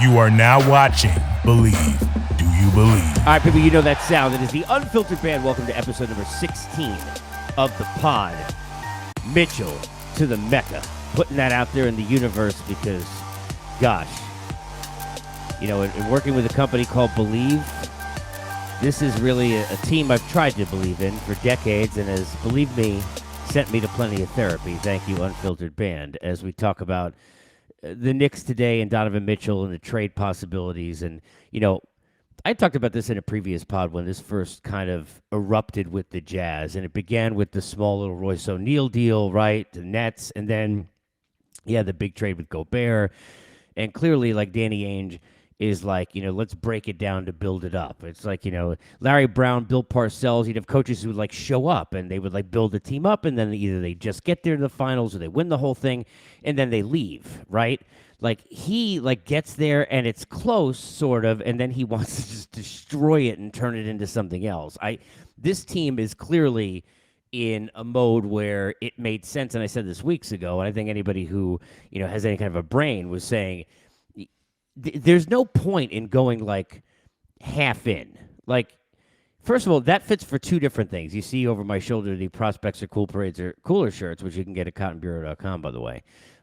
You are now watching Believe. Do you believe? All right, people, you know that sound. It is the Unfiltered Band. Welcome to episode number 16 of the pod. Mitchell to the Mecca. Putting that out there in the universe because, gosh, you know, in working with a company called Believe, this is really a team I've tried to believe in for decades and has, believe me, sent me to plenty of therapy. Thank you, Unfiltered Band, as we talk about the Knicks today and Donovan Mitchell and the trade possibilities. And, you know, I talked about this in a previous pod when this first kind of erupted with the Jazz, and it began with the small little Royce O'Neal deal, right, the Nets, and then, yeah, the big trade with Gobert. And clearly, like, Danny Ainge is like, you know, let's break it down to build it up. It's like, you know, Larry Brown, Bill Parcells, you'd have coaches who would, like, show up, and they would, like, build a team up, and then either they just get there to the finals or they win the whole thing, and then they leave, right? Like, he, like, gets there, and it's close, sort of, and then he wants to just destroy it and turn it into something else. This team is clearly in a mode where it made sense, and I said this weeks ago, and I think anybody who, you know, has any kind of a brain was saying, there's no point in going, like, half in. Like, first of all, that fits for two different things. You see over my shoulder the Prospects Are Cool Parades or Cooler shirts, which you can get at cottonbureau.com, by the way.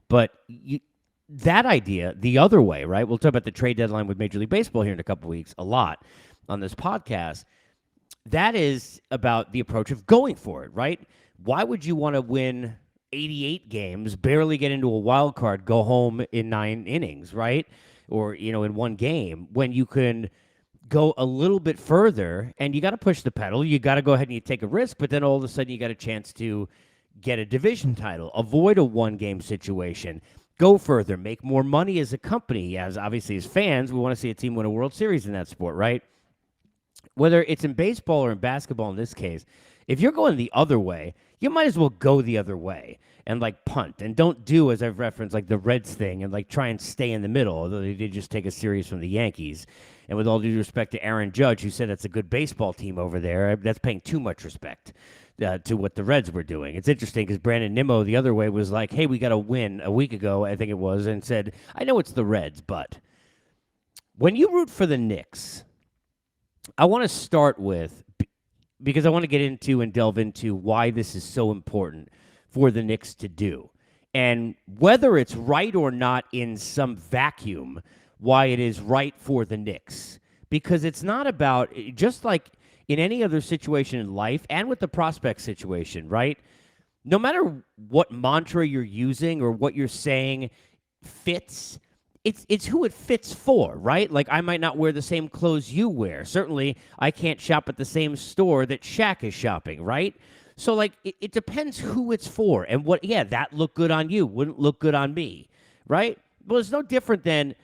But that idea, the other way, right? We'll talk about the trade deadline with Major League Baseball here in a couple of weeks a lot on this podcast. That is about the approach of going for it, right? Why would you want to win 88 games, barely get into a wild card, go home in 9 innings, right? Or, you know, in one game, when you can go a little bit further and you got to push the pedal. You got to go ahead and you take a risk, but then all of a sudden you got a chance to get a division title, avoid a one-game situation, go further, make more money as a company. As obviously as fans, we want to see a team win a World Series in that sport, right? Whether it's in baseball or in basketball in this case, if you're going the other way, you might as well go the other way and, like, punt. And don't do, as I've referenced, like the Reds thing and, like, try and stay in the middle, although they did just take a series from the Yankees. And with all due respect to Aaron Judge, who said that's a good baseball team over there, that's paying too much respect to what the Reds were doing. It's interesting because Brandon Nimmo the other way was like, hey, we got to win a week ago, I think it was, and said, I know it's the Reds, but when you root for the Knicks, I want to start with, because I want to get into and delve into why this is so important for the Knicks to do. And whether it's right or not in some vacuum, why it is right for the Knicks. Because it's not about, just like in any other situation in life and with the prospect situation, right? No matter what mantra you're using or what you're saying fits, it's who it fits for, right? Like, I might not wear the same clothes you wear. Certainly, I can't shop at the same store that Shaq is shopping, right? So, like, it depends who it's for. And what, yeah, that looked good on you, wouldn't look good on me, right? Well, it's no different than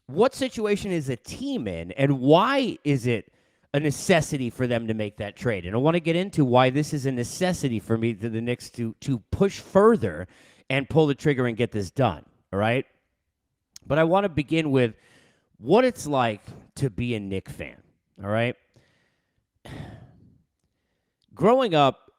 what situation is a team in and why is it a necessity for them to make that trade. And I want to get into why this is a necessity for me, to the Knicks, to push further and pull the trigger and get this done, all right? But I want to begin with what it's like to be a Knick fan, all right? Growing up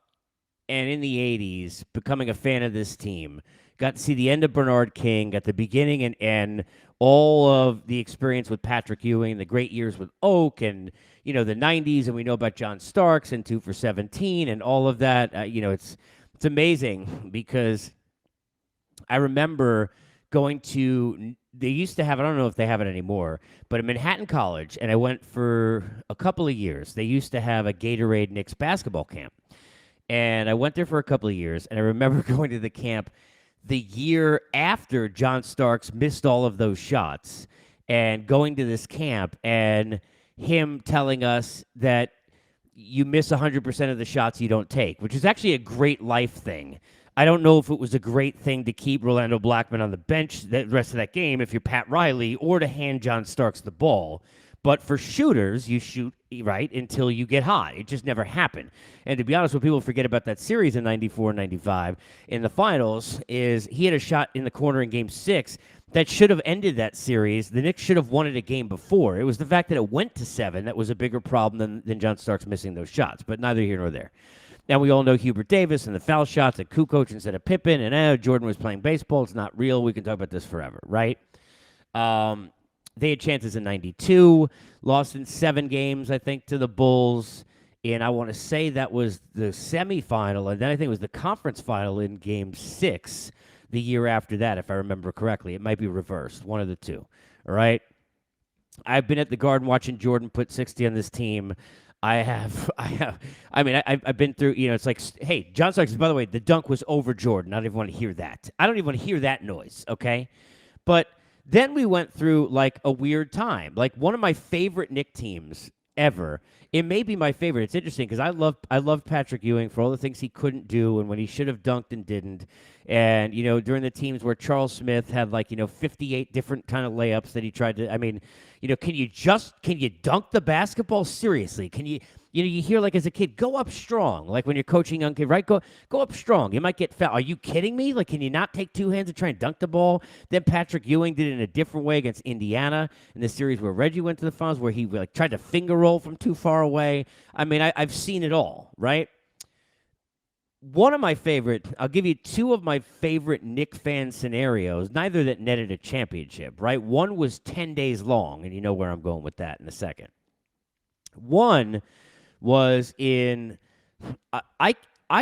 and in the 80s, becoming a fan of this team, got to see the end of Bernard King, got the beginning and end, all of the experience with Patrick Ewing, the great years with Oak, and, you know, the 90s, and we know about John Starks and 2 for 17 and all of that. You know, it's amazing because I remember going to, they used to have, I don't know if they have it anymore, but at Manhattan College, and I went for a couple of years, they used to have a Gatorade Knicks basketball camp. And I went there for a couple of years, and I remember going to the camp the year after John Starks missed all of those shots, and going to this camp and him telling us that you miss 100% of the shots you don't take, which is actually a great life thing. I don't know if it was a great thing to keep Rolando Blackman on the bench the rest of that game if you're Pat Riley, or to hand John Starks the ball. But for shooters, you shoot, right, until you get hot. It just never happened. And to be honest, what people forget about that series in 94 and 95 in the finals is he had a shot in the corner in Game 6 that should have ended that series. The Knicks should have won it a game before. It was the fact that it went to 7 that was a bigger problem than John Starks missing those shots. But neither here nor there. Now, we all know Hubert Davis and the foul shots at Kukoc instead of Pippen, and Jordan was playing baseball. It's not real. We can talk about this forever, right? They had chances in 92, lost in 7 games, I think, to the Bulls. And I want to say that was the semifinal. And then I think it was the conference final in game 6 the year after that, if I remember correctly. It might be reversed, one of the two. All right. I've been at the Garden watching Jordan put 60 on this team. I've been through, it's like, hey, John Starks, by the way, the dunk was over Jordan. I don't even want to hear that. I don't even want to hear that noise, okay? But then we went through, like, a weird time. Like, one of my favorite Knick teams ever. It may be my favorite. It's interesting because I loved Patrick Ewing for all the things he couldn't do and when he should have dunked and didn't. And, during the teams where Charles Smith had, like, 58 different kind of layups that he tried to, can you dunk the basketball? Seriously, can you, you hear, like, as a kid, go up strong, like when you're coaching young kid, right? Go up strong. You might get fouled. Are you kidding me? Like, can you not take two hands and try and dunk the ball? Then Patrick Ewing did it in a different way against Indiana in the series where Reggie went to the finals, where he, like, tried to finger roll from too far away. I've seen it all, right? One of my favorite, I'll give you two of my favorite Knick fan scenarios, neither that netted a championship, right? One was 10 days long, and you know where I'm going with that in a second. One was I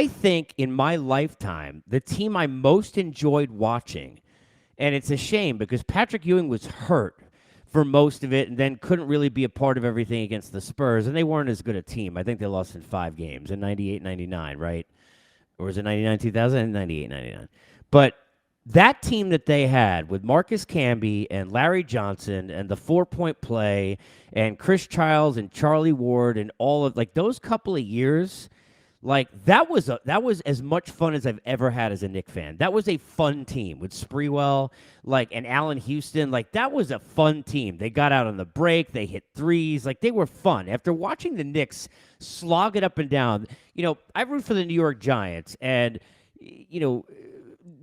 think in my lifetime, the team I most enjoyed watching, and it's a shame because Patrick Ewing was hurt for most of it and then couldn't really be a part of everything against the Spurs, and they weren't as good a team. I think they lost in 5 games in 98-99, right? Or was it 99-2000? 98-99. But that team that they had with Marcus Camby and Larry Johnson and the 4-point play and Chris Childs and Charlie Ward and all of, like, those couple of years, like, that was as much fun as I've ever had as a Knick fan. That was a fun team with Sprewell, like, and Allen Houston. Like, that was a fun team. They got out on the break. They hit threes. Like, they were fun. After watching the Knicks slog it up and down, I root for the New York Giants, and,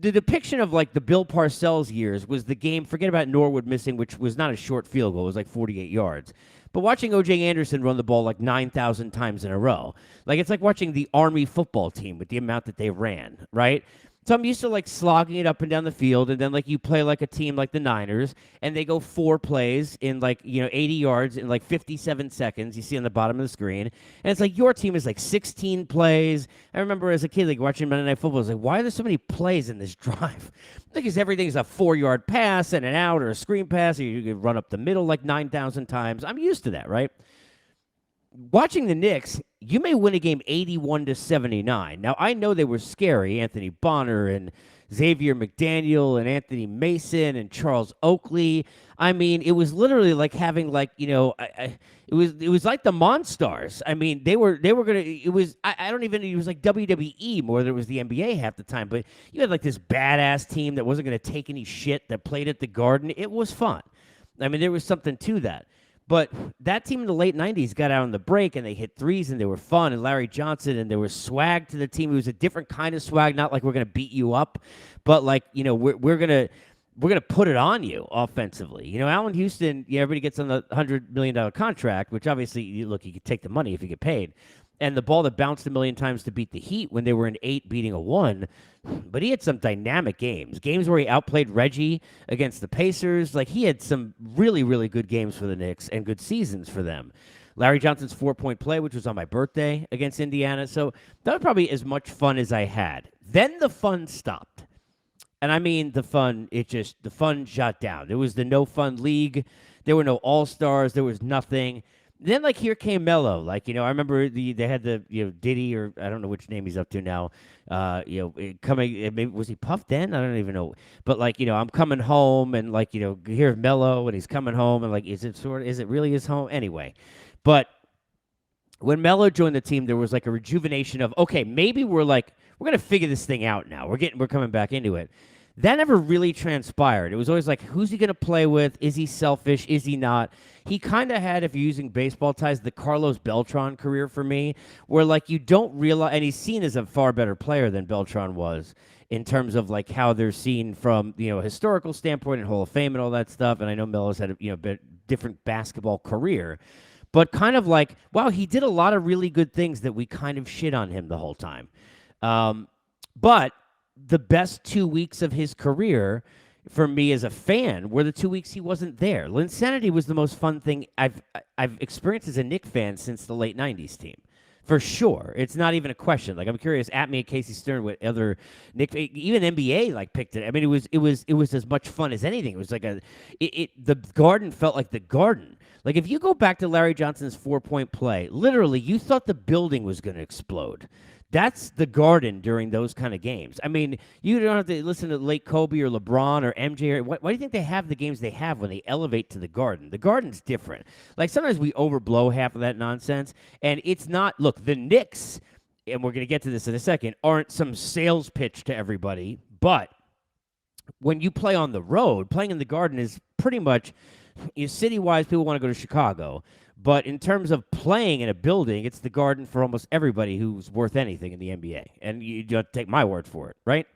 the depiction of, like, the Bill Parcells years was the game, forget about Norwood missing, which was not a short field goal. It was like 48 yards. But watching O.J. Anderson run the ball like 9,000 times in a row, like, it's like watching the Army football team with the amount that they ran, right? So I'm used to, like, slogging it up and down the field, and then, like, you play like a team like the Niners, and they go 4 plays in, like, 80 yards in, like, 57 seconds. You see on the bottom of the screen. And it's like your team is, like, 16 plays. I remember as a kid, like, watching Monday Night Football, I was like, why are there so many plays in this drive? Because everything's a 4-yard pass and an out or a screen pass, or you can run up the middle like 9,000 times. I'm used to that, right? Watching the Knicks, you may win a game 81-79. Now, I know they were scary. Anthony Bonner and Xavier McDaniel and Anthony Mason and Charles Oakley. It was literally like having, like, it was like the Monstars. They were gonna. It was I don't even. It was like WWE more than it was the NBA half the time. But you had, like, this badass team that wasn't gonna take any shit that played at the Garden. It was fun. There was something to that. But that team in the late 90s got out on the break, and they hit threes, and they were fun, and Larry Johnson, and there was swag to the team. It was a different kind of swag, not like we're going to beat you up, but, like, we're going to put it on you offensively. Allen Houston, everybody gets on the $100 million contract, which obviously, you could take the money if you get paid. And the ball that bounced a million times to beat the Heat when they were in 8 beating a 1. But he had some dynamic games where he outplayed Reggie against the Pacers. Like, he had some really, really good games for the Knicks and good seasons for them. Larry Johnson's 4-point play, which was on my birthday against Indiana. So that was probably as much fun as I had. Then the fun stopped. And the fun shut down. There was the no fun league. There were no all-stars. There was nothing. Then, like, here came Melo. Like, I remember they had the, Diddy, or I don't know which name he's up to now. Coming, maybe was he Puff then? I don't even know. But, like, I'm coming home, and, like, here's Melo, and he's coming home, and, like, is it really his home? Anyway, but when Melo joined the team, there was, like, a rejuvenation of, okay, maybe we're gonna figure this thing out now. We're coming back into it. That never really transpired. It was always like, who's he going to play with? Is he selfish? Is he not? He kind of had, if you're using baseball ties, the Carlos Beltran career for me, where, like, you don't realize, and he's seen as a far better player than Beltran was in terms of, like, how they're seen from, a historical standpoint and Hall of Fame and all that stuff. And I know Melo's had a, bit different basketball career, but kind of like, wow, he did a lot of really good things that we kind of shit on him the whole time. But the best 2 weeks of his career, for me as a fan were the 2 weeks he wasn't there. Linsanity was the most fun thing I've experienced as a Knick fan since the late '90s team. For sure, it's not even a question. Like I'm curious, at me and Casey Stern, what other Knick, even NBA like picked it. I mean, it was as much fun as anything. It was like the Garden felt like the Garden. Like if you go back to Larry Johnson's 4-point play, literally you thought the building was going to explode. That's the Garden during those kind of games. I mean, you don't have to listen to late Kobe or LeBron or MJ. Why do you think they have the games they have when they elevate to the Garden? The Garden's different. Like sometimes we overblow half of that nonsense, and it's not. Look, the Knicks, and we're going to get to this in a second, aren't some sales pitch to everybody. But when you play on the road, playing in the Garden is pretty much city-wise. People want to go to Chicago. But in terms of playing in a building, it's the Garden for almost everybody who's worth anything in the NBA. And you don't take my word for it, right?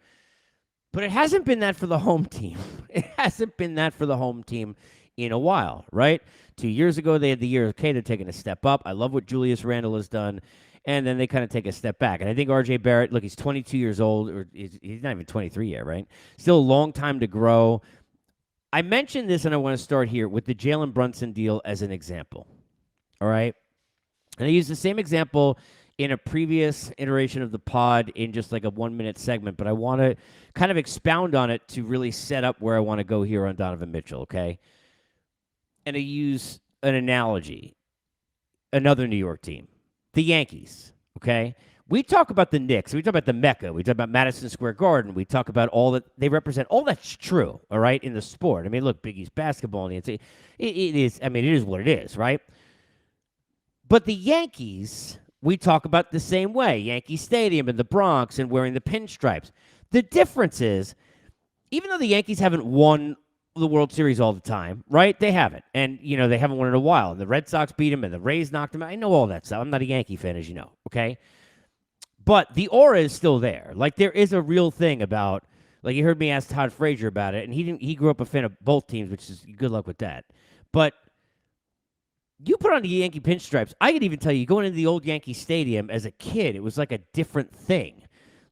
But it hasn't been that for the home team. It hasn't been that for the home team in a while, right? 2 years ago, they had the year, okay, they're taking a step up. I love what Julius Randle has done. And then they kind of take a step back. And I think R.J. Barrett, look, he's 22 years old. Or he's not even 23 yet, right? Still a long time to grow. I mentioned this, and I want to start here with the Jalen Brunson deal as an example. All right. And I used the same example in a previous iteration of the pod in just like a 1-minute segment, but I want to kind of expound on it to really set up where I want to go here on Donovan Mitchell, okay? And I use an analogy, another New York team, the Yankees, okay? We talk about the Knicks. We talk about the Mecca. We talk about Madison Square Garden. We talk about all that they represent. All that's true, all right, in the sport. I mean, look, Big East basketball, and it is, I mean, it is what it is, right? But the Yankees, we talk about the same way. Yankee Stadium in the Bronx and wearing the pinstripes. The difference is, even though the Yankees haven't won the World Series all the time, right? They haven't. And, they haven't won in a while. And the Red Sox beat them and the Rays knocked them out. I know all that stuff. I'm not a Yankee fan, as you know, okay? But the aura is still there. Like, there is a real thing about, like, you heard me ask Todd Frazier about it, and he grew up a fan of both teams, which is good luck with that. But you put on the Yankee pinstripes. I could even tell you, going into the old Yankee Stadium as a kid, it was like a different thing.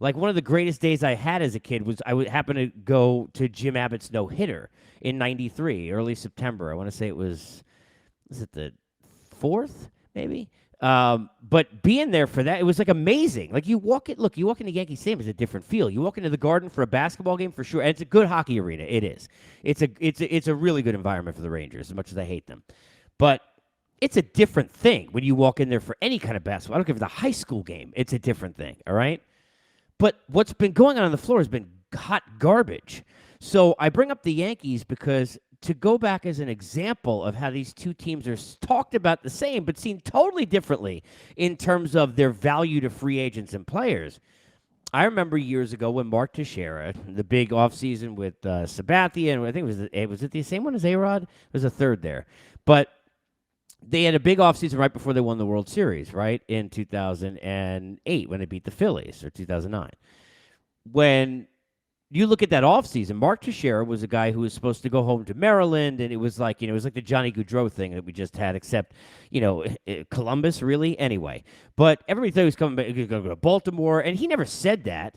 Like one of the greatest days I had as a kid was I would happen to go to Jim Abbott's no-hitter in '93, early September. I want to say was it the 4th, maybe? But being there for that, it was like amazing. Like you walk into Yankee Stadium, it's a different feel. You walk into the Garden for a basketball game for sure. And it's a good hockey arena. It is. It's a really good environment for the Rangers, as much as I hate them. But it's a different thing when you walk in there for any kind of basketball. I don't care if it's a high school game. It's a different thing, all right? But what's been going on the floor has been hot garbage. So I bring up the Yankees because to go back as an example of how these two teams are talked about the same but seen totally differently in terms of their value to free agents and players. I remember years ago when Mark Teixeira, the big offseason with Sabathia, and I think was it the same one as A-Rod? It was a third there. But they had a big offseason right before they won the World Series, right, in 2008 when they beat the Phillies, or 2009. When you look at that offseason, Mark Teixeira was a guy who was supposed to go home to Maryland, and it was like, it was like the Johnny Gaudreau thing that we just had, except, Columbus, really? Anyway. But everybody thought he was coming back, he was going to go to Baltimore, and he never said that.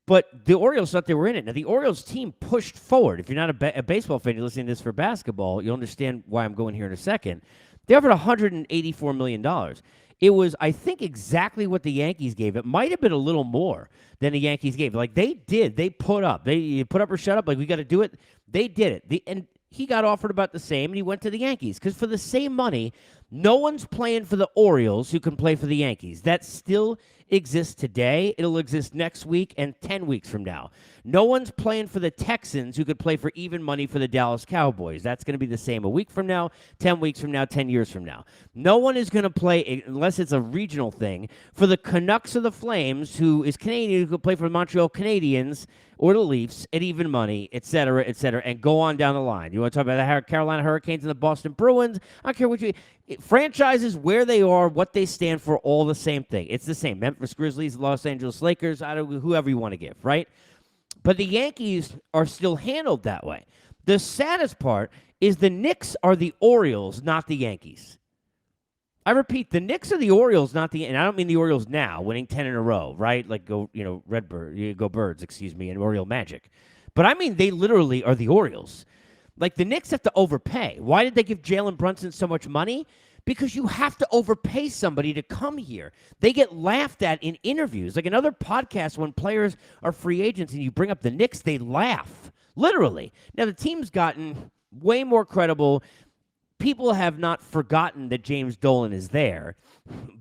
But the Orioles thought they were in it. Now, the Orioles team pushed forward. If you're not a baseball fan, you're listening to this for basketball, you'll understand why I'm going here in a second. They offered $184 million. It was, I think, exactly what the Yankees gave. It might have been a little more than the Yankees gave. Like, they did. They put up. They put up or shut up. Like, we got to do it. They did it. And he got offered about the same, and he went to the Yankees. Because for the same money, no one's playing for the Orioles who can play for the Yankees. That still exists today. It'll exist next week and 10 weeks from now. No one's playing for the Texans who could play for even money for the Dallas Cowboys. That's going to be the same a week from now, 10 weeks from now, 10 years from now. No one is going to play, unless it's a regional thing, for the Canucks or the Flames, who is Canadian, who could play for the Montreal Canadiens or the Leafs at even money, et cetera, and go on down the line. You want to talk about the Carolina Hurricanes and the Boston Bruins? I don't care what franchises, where they are, what they stand for, all the same thing. It's the same. Memphis Grizzlies, Los Angeles Lakers, whoever you want to give, right? But the Yankees are still handled that way. The saddest part is the Knicks are the Orioles, not the Yankees. I repeat, the Knicks are the Orioles, not the, and I don't mean the Orioles now, winning 10 in a row, right? Like go Birds, and Oriole Magic. But I mean, they literally are the Orioles. Like, the Knicks have to overpay. Why did they give Jalen Brunson so much money? Because you have to overpay somebody to come here. They get laughed at in interviews. Like in other podcasts, when players are free agents and you bring up the Knicks, they laugh. Literally. Now, the team's gotten way more credible. People have not forgotten that James Dolan is there.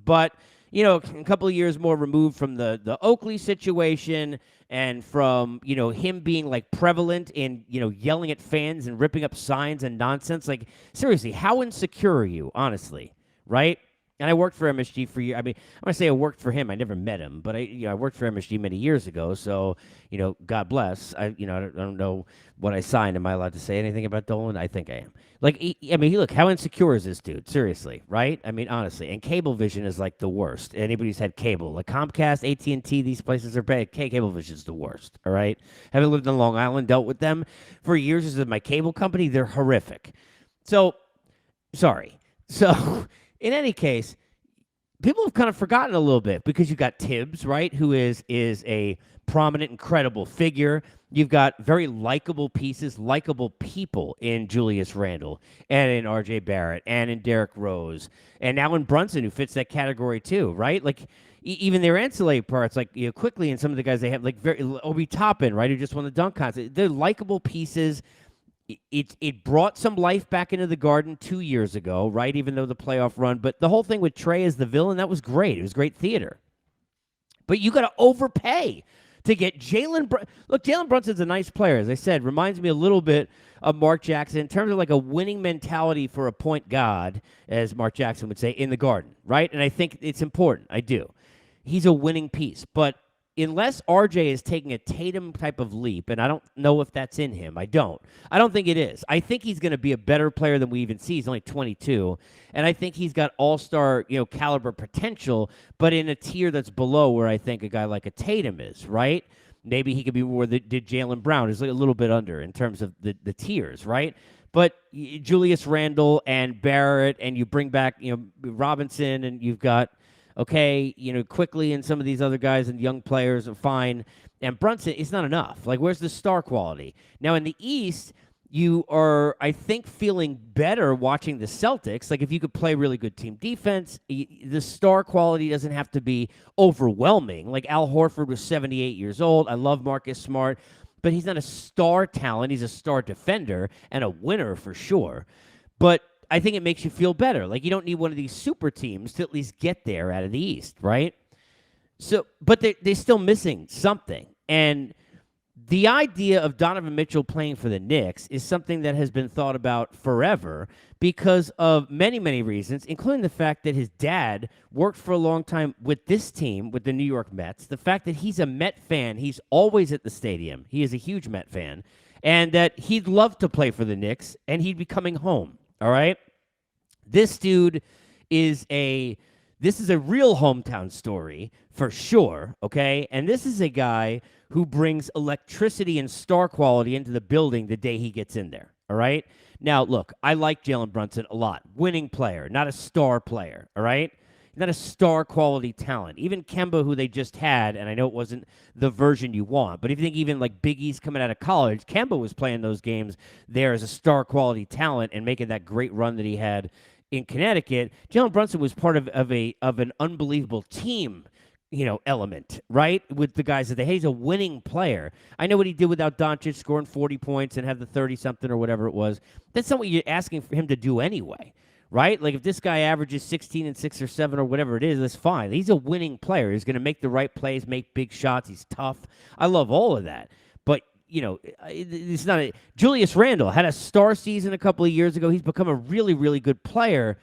But, you know, a couple of years more removed from the Oakley situation and from, you know, him being, like, prevalent in, you know, yelling at fans and ripping up signs and nonsense. Like, seriously, how insecure are you, honestly, right? And I worked for MSG for years. I mean, I'm going to say I worked for him. I never met him, but I worked for MSG many years ago. So, you know, God bless. I don't know what I signed. Am I allowed to say anything about Dolan? I think I am. Like, look, how insecure is this dude? Seriously, right? I mean, honestly. And Cablevision is like the worst. Anybody who's had cable, like Comcast, AT&T, these places are bad. Cablevision is the worst. All right. Having lived in Long Island, dealt with them for years as my cable company. They're horrific. So, sorry. So. In any case, people have kind of forgotten a little bit because you've got Tibbs, right, who is a prominent, incredible figure. You've got very likable pieces, likable people in Julius Randle and in R.J. Barrett and in Derrick Rose and now in Brunson, who fits that category too, right? Like, even their ancillary parts, like, you know, quickly, and some of the guys they have, like Obi Toppin, right, who just won the dunk contest. They're likable pieces. It brought some life back into the Garden 2 years ago, right, even though the playoff run. But the whole thing with Trey as the villain, that was great. It was great theater. But you got to overpay to get Jalen. Look, Jalen Brunson's a nice player, as I said. Reminds me a little bit of Mark Jackson in terms of like a winning mentality for a point guard, as Mark Jackson would say, in the Garden, right? And I think it's important. I do. He's a winning piece. But unless RJ is taking a Tatum type of leap, and I don't know if that's in him. I don't think it is. I think he's going to be a better player than we even see. He's only 22, and I think he's got all-star, you know, caliber potential, but in a tier that's below where I think a guy like a Tatum is, right? Maybe he could be where did Jaylen Brown is, like a little bit under in terms of the tiers, right? But Julius Randle and Barrett, and you bring back, you know, Robinson, and you've got, okay, you know, quickly, and some of these other guys and young players are fine. And Brunson, it's not enough. Like, where's the star quality? Now, in the East, you are, I think, feeling better watching the Celtics. Like, if you could play really good team defense, the star quality doesn't have to be overwhelming. Like, Al Horford was 78 years old. I love Marcus Smart, but he's not a star talent. He's a star defender and a winner for sure. But I think it makes you feel better. Like, you don't need one of these super teams to at least get there out of the East, right? So, but they're still missing something. And the idea of Donovan Mitchell playing for the Knicks is something that has been thought about forever because of many, many reasons, including the fact that his dad worked for a long time with this team, with the New York Mets, the fact that he's a Met fan, he's always at the stadium. He is a huge Met fan, and that he'd love to play for the Knicks, and he'd be coming home. All right? This dude is a real hometown story for sure, okay? And this is a guy who brings electricity and star quality into the building the day he gets in there, all right? Now, look, I like Jalen Brunson a lot. Winning player, not a star player, all right? Not a star quality talent. Even Kemba, who they just had, and I know it wasn't the version you want, but if you think even like Big East coming out of college, Kemba was playing those games there as a star quality talent and making that great run that he had in Connecticut. Jalen Brunson was part of an unbelievable team, you know, element, right? With the guys that he's a winning player. I know what he did without Doncic scoring 40 points and have the 30-something or whatever it was. That's not what you're asking for him to do anyway. Right? Like, if this guy averages 16 and 6 or 7 or whatever it is, that's fine. He's a winning player. He's going to make the right plays, make big shots. He's tough. I love all of that. But, you know, it's not a... Julius Randle had a star season a couple of years ago. He's become a really, really good player.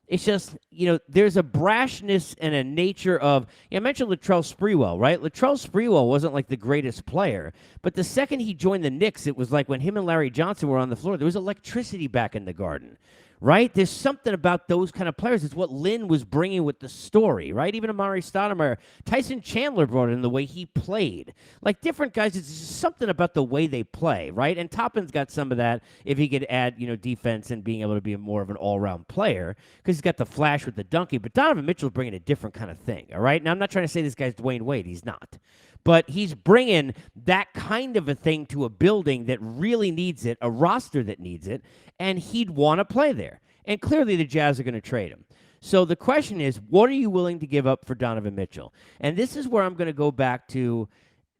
It's just, you know, there's a brashness and a nature of... I mentioned Latrell Sprewell, right? Latrell Sprewell wasn't, like, the greatest player. But the second he joined the Knicks, it was like when him and Larry Johnson were on the floor, there was electricity back in the Garden. Right? There's something about those kind of players. It's what Lynn was bringing with the story, right? Even Amari Stoudemire, Tyson Chandler brought it in the way he played. Like, different guys, it's just something about the way they play, right? And Toppin's got some of that if he could add, you know, defense and being able to be more of an all-around player because he's got the flash with the dunking. But Donovan Mitchell's bringing a different kind of thing, all right? Now, I'm not trying to say this guy's Dwayne Wade. He's not. But he's bringing that kind of a thing to a building that really needs it, a roster that needs it, and he'd want to play there. And clearly the Jazz are going to trade him. So the question is, what are you willing to give up for Donovan Mitchell? And this is where I'm going to go back to,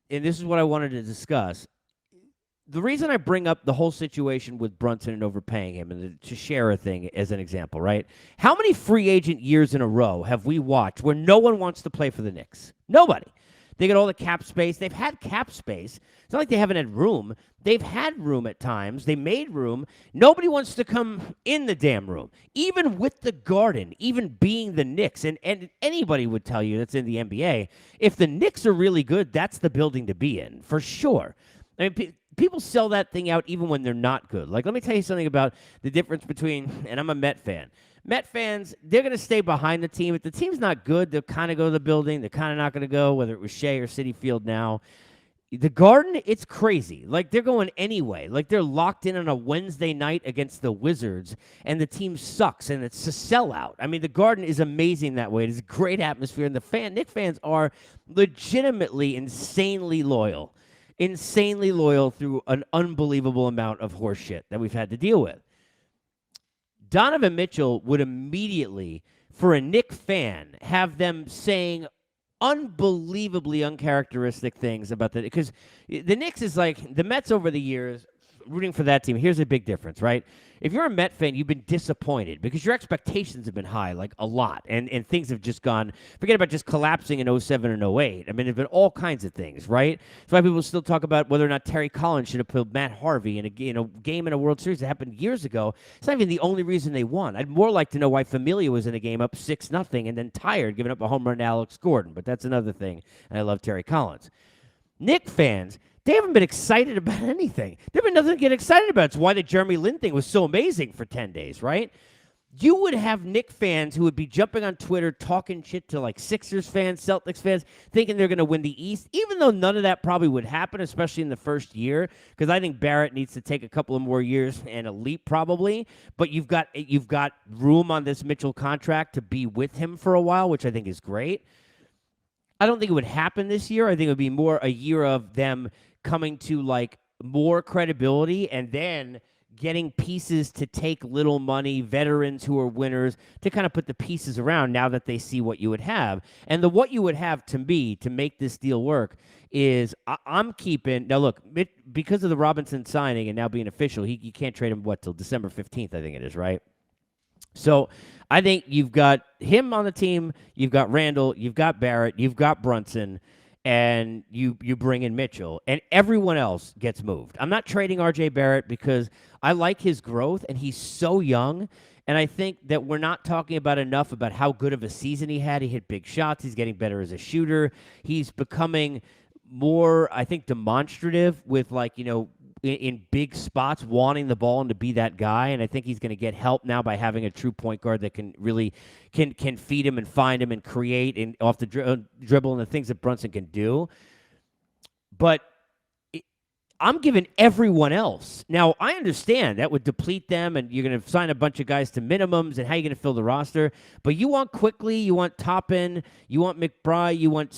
and this is what I wanted to discuss. The reason I bring up the whole situation with Brunson and overpaying him and the Teixeira thing as an example, right? How many free agent years in a row have we watched where no one wants to play for the Knicks? Nobody. They get all the cap space. They've had cap space. It's not like they haven't had room. They've had room at times. They made room. Nobody wants to come in the damn room. Even with the Garden, even being the Knicks, and anybody would tell you that's in the NBA, if the Knicks are really good, that's the building to be in, for sure. I mean, people sell that thing out even when they're not good. Like, let me tell you something about the difference between, and I'm a Met fan. Met fans, they're going to stay behind the team. If the team's not good, they'll kind of go to the building. They're kind of not going to go, whether it was Shea or Citi Field now. The Garden, it's crazy. Like, they're going anyway. Like, they're locked in on a Wednesday night against the Wizards, and the team sucks, and it's a sellout. I mean, the Garden is amazing that way. It is a great atmosphere, and the Knicks fans are legitimately insanely loyal through an unbelievable amount of horse shit that we've had to deal with. Donovan Mitchell would immediately, for a Knicks fan, have them saying unbelievably uncharacteristic things about the, because the Knicks is like the Mets over the years, rooting for that team. Here's a big difference, right? If you're a Met fan, you've been disappointed because your expectations have been high, like a lot, and things have just gone, forget about just collapsing in 07 and 08. I mean, there's been all kinds of things, right? That's why people still talk about whether or not Terry Collins should have put Matt Harvey in a game in a World Series that happened years ago. It's not even the only reason they won. I'd more like to know why Familia was in a game up 6-0 and then tired, giving up a home run to Alex Gordon, but that's another thing, and I love Terry Collins. Knicks fans, they haven't been excited about anything. There's been nothing to get excited about. It's why the Jeremy Lin thing was so amazing for 10 days, right? You would have Knicks fans who would be jumping on Twitter talking shit to like Sixers fans, Celtics fans, thinking they're going to win the East, even though none of that probably would happen, especially in the first year, because I think Barrett needs to take a couple of more years and a leap probably, but you've got room on this Mitchell contract to be with him for a while, which I think is great. I don't think it would happen this year. I think it would be more a year of them coming to like more credibility and then getting pieces to take little money, veterans who are winners, to kind of put the pieces around now that they see what you would have. And what you would have to me to make this deal work is I'm keeping, now look, because of the Robinson signing and now being official, you can't trade him, till December 15th, I think it is, right? So I think you've got him on the team, you've got Randall, you've got Barrett, you've got Brunson, and you bring in Mitchell, and everyone else gets moved. I'm not trading R.J. Barrett because I like his growth, and he's so young, and I think that we're not talking about enough about how good of a season he had. He hit big shots. He's getting better as a shooter. He's becoming more, I think, demonstrative with, like, in big spots, wanting the ball and to be that guy. And I think he's going to get help now by having a true point guard that can really can feed him and find him and create and off the dribble and the things that Brunson can do. But I'm giving everyone else. Now, I understand that would deplete them, and you're going to sign a bunch of guys to minimums, and how are you going to fill the roster? But you want Quickly, you want Toppin, you want McBride, you want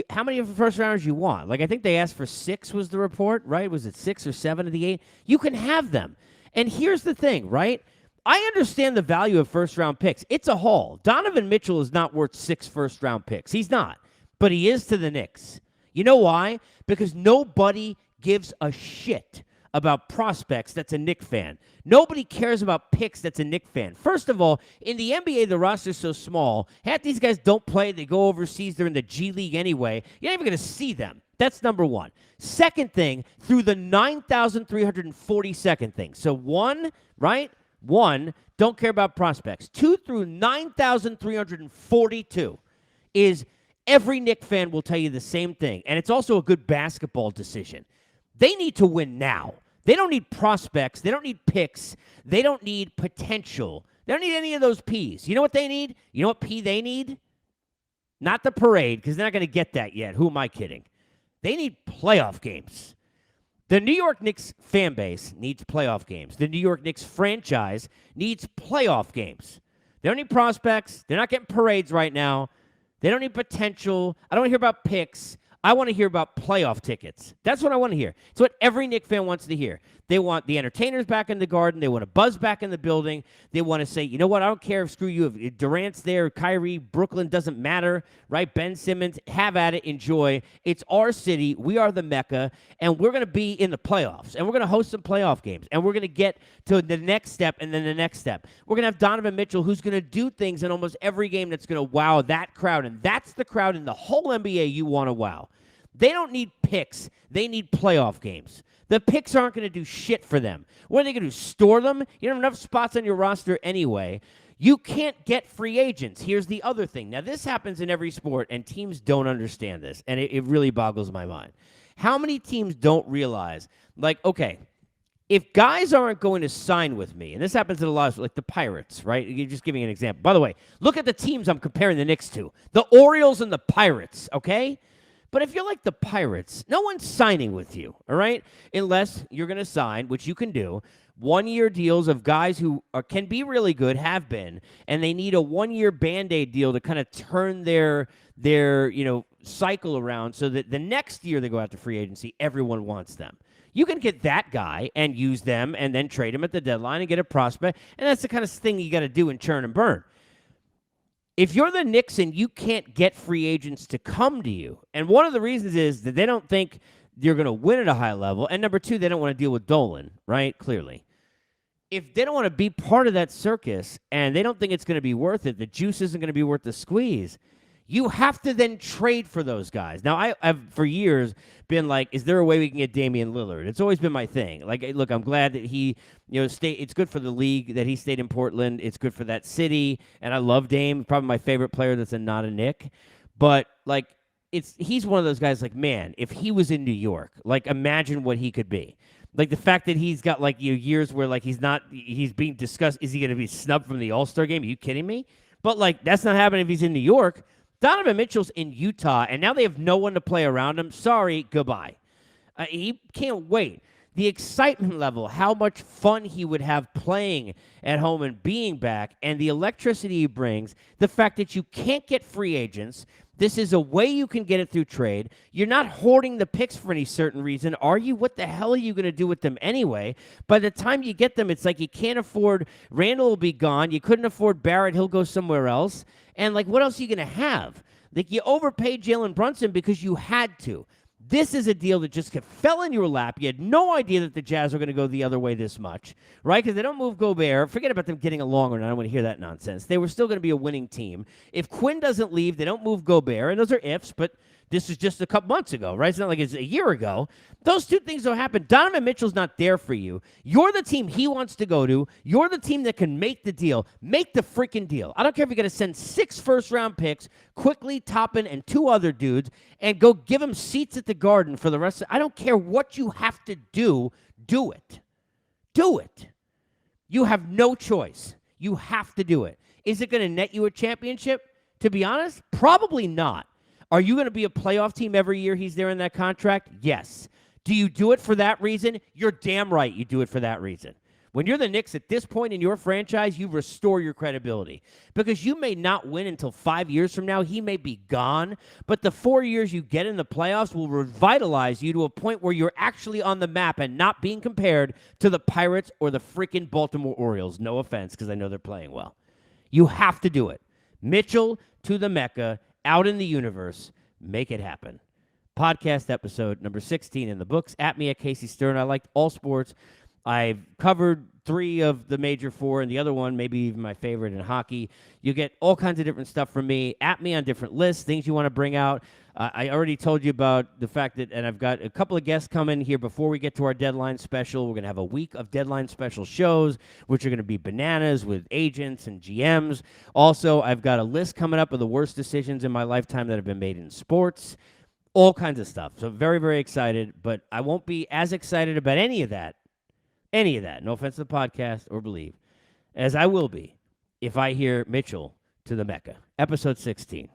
how many of the first rounders you want? Like, I think they asked for 6 was the report, right? Was it 6 or 7 of the 8? You can have them. And here's the thing, right? I understand the value of first-round picks. It's a haul. Donovan Mitchell is not worth 6 first-round picks. He's not. But he is to the Knicks. You know why? Because nobody gives a shit about prospects that's a Knicks fan. Nobody cares about picks that's a Knicks fan. First of all, in the NBA, the roster's so small. Half these guys don't play. They go overseas. They're in the G League anyway. You're not even going to see them. That's number one. Second thing, through the 9,342nd thing. So 1, right? 1, don't care about prospects. 2 through 9,342 is every Knicks fan will tell you the same thing. And it's also a good basketball decision. They need to win now. They don't need prospects. They don't need picks. They don't need potential. They don't need any of those P's. You know what they need? You know what P they need? Not the parade, because they're not going to get that yet. Who am I kidding? They need playoff games. The New York Knicks fan base needs playoff games. The New York Knicks franchise needs playoff games. They don't need prospects. They're not getting parades right now. They don't need potential. I don't hear about picks. I want to hear about playoff tickets. That's what I want to hear. It's what every Knick fan wants to hear. They want the entertainers back in the Garden. They want a buzz back in the building. They want to say, you know what? I don't care if screw you. If Durant's there, Kyrie, Brooklyn doesn't matter, right? Ben Simmons, have at it. Enjoy. It's our city. We are the Mecca, and we're going to be in the playoffs, and we're going to host some playoff games, and we're going to get to the next step and then the next step. We're going to have Donovan Mitchell, who's going to do things in almost every game that's going to wow that crowd, and that's the crowd in the whole NBA you want to wow. They don't need picks. They need playoff games. The picks aren't going to do shit for them. What are they going to do, store them? You don't have enough spots on your roster anyway. You can't get free agents. Here's the other thing. Now, this happens in every sport, and teams don't understand this, and it really boggles my mind. How many teams don't realize, like, okay, if guys aren't going to sign with me, and this happens in a lot of, like the Pirates, right? You're just giving an example. By the way, look at the teams I'm comparing the Knicks to. The Orioles and the Pirates, okay? But if you're like the Pirates, no one's signing with you, all right? Unless you're going to sign, which you can do, one-year deals of guys who can be really good, have been, and they need a one-year Band-Aid deal to kind of turn their cycle around so that the next year they go out to free agency, everyone wants them. You can get that guy and use them and then trade him at the deadline and get a prospect, and that's the kind of thing you got to do in churn and burn. If you're the Knicks and you can't get free agents to come to you, and one of the reasons is that they don't think you're going to win at a high level, and number two, they don't want to deal with Dolan, right? Clearly. If they don't want to be part of that circus and they don't think it's going to be worth it, the juice isn't going to be worth the squeeze, you have to then trade for those guys. Now, I've for years been like, is there a way we can get Damian Lillard? It's always been my thing. Like, look, I'm glad that he, it's good for the league that he stayed in Portland. It's good for that city, and I love Dame. Probably my favorite player that's not a Knick. But like, he's one of those guys. Like, man, if he was in New York, like, imagine what he could be. Like the fact that he's got like years where like he's being discussed. Is he going to be snubbed from the All-Star game? Are you kidding me? But like, that's not happening if he's in New York. Donovan Mitchell's in Utah, and now they have no one to play around him. Sorry, goodbye. He can't wait. The excitement level, how much fun he would have playing at home and being back, and the electricity he brings, the fact that you can't get free agents. This is a way you can get it through trade. You're not hoarding the picks for any certain reason, are you? What the hell are you going to do with them anyway? By the time you get them, it's like you can't afford Randall will be gone. You couldn't afford Barrett. He'll go somewhere else. And, like, what else are you going to have? Like, you overpaid Jalen Brunson because you had to. This is a deal that just fell in your lap. You had no idea that the Jazz were going to go the other way this much, right? Because they don't move Gobert. Forget about them getting along or not. I don't want to hear that nonsense. They were still going to be a winning team. If Quinn doesn't leave, they don't move Gobert. And those are ifs, but this is just a couple months ago, right? It's not like it's a year ago. Those two things don't happen. Donovan Mitchell's not there for you. You're the team he wants to go to. You're the team that can make the deal. Make the freaking deal. I don't care if you're going to send 6 first-round picks, quickly Toppin and 2 other dudes, and go give them seats at the Garden for the rest of I don't care what you have to do. Do it. Do it. You have no choice. You have to do it. Is it going to net you a championship? To be honest, probably not. Are you going to be a playoff team every year he's there in that contract? Yes. Do you do it for that reason? You're damn right you do it for that reason. When you're the Knicks at this point in your franchise, you restore your credibility. Because you may not win until 5 years from now. He may be gone. But the 4 years you get in the playoffs will revitalize you to a point where you're actually on the map and not being compared to the Pirates or the freaking Baltimore Orioles. No offense, because I know they're playing well. You have to do it. Mitchell to the Mecca, out in the universe, make it happen. Podcast episode number 16 in the books. At me at Casey Stern. I liked all sports. I've covered 3 of the major 4, and the other one, maybe even my favorite in hockey. You get all kinds of different stuff from me. At me on different lists, things you want to bring out. I already told you about the fact that, and I've got a couple of guests coming here before we get to our deadline special. We're going to have a week of deadline special shows, which are going to be bananas with agents and GMs. Also, I've got a list coming up of the worst decisions in my lifetime that have been made in sports. All kinds of stuff. So very, very excited, but I won't be as excited about any of that, no offense to the podcast or Believe, as I will be if I hear Mitchell to the Mecca. Episode 16.